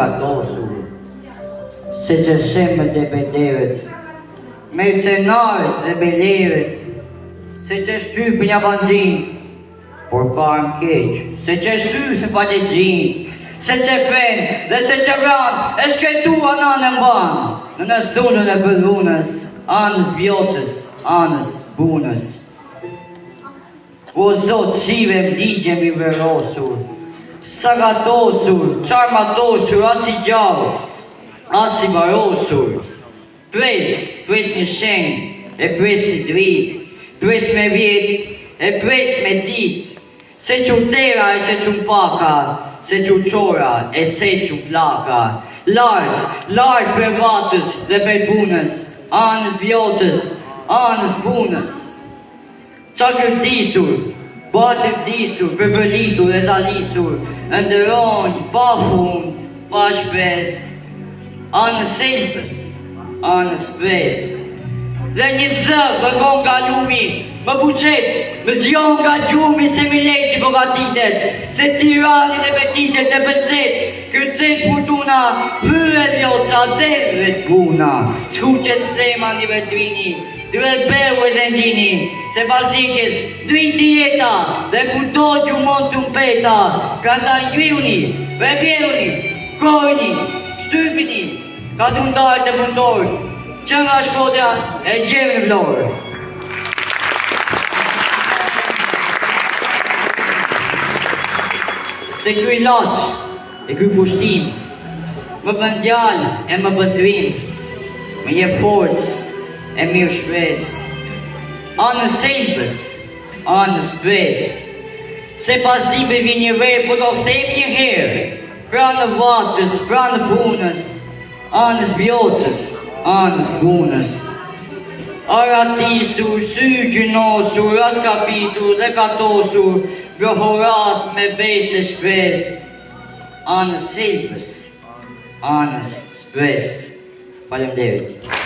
sakatosur, se që shemët e bederet, mercenarët dhe belerët, se që shtypë një banxhin, por parën keq, se që shtypë pa legjin, se që pen dhe se që ran, e shketu anan e mban, në thunën e bëllunës, anës vjoqës, anës bunës. O Zot, shive mdigjem i verosur, sagatosur, qarmatosur, as i gjallë, as i varosur. Pres një shenjë, e pres një dritë, pres me vjetë, e pres me ditë, se që tera e se që paka, se që qora e se që plaka. Lartë për vatës dhe për punës, anës vjoqës, anës bunës. Qa kërdisur, batër disur, përbërlitur dhe zalisur, ndëronjë, pa fund, pa shpes, anës selpës, anës pres. Dhe një zëvë më kon nga lumi, më buqet, më zjon nga gjumi se mileti bogatitet, se tiranin e betitet e përcet, kërcet fortuna, fyret vjoca, devret puna, shkuqet zema një vetrini, duhet beru e zendini, se Baltikës driti jeta, dhe kudo që mund të mpeta, ka nda njriuni, vepjeruni, kojni, shtypini, ka të ndarë të mundorë, që nga Shkodra e gjemë në Vlorë. Se kry laqë, e kry pushtim, më bëndjallë e më bëndrim, më je forcë, e mirë shpresë, anës selpës, anës presë, se pas libe vi një verë, po do kthejmë një herë, pra në vatës, pra në punës, anës vjoqës, anës bunës. Aratisur, sy gjynosur, as kapitur dhe katosur, brohoras me besë shpresë, anës selpës, anës shpresë. Faleminderit.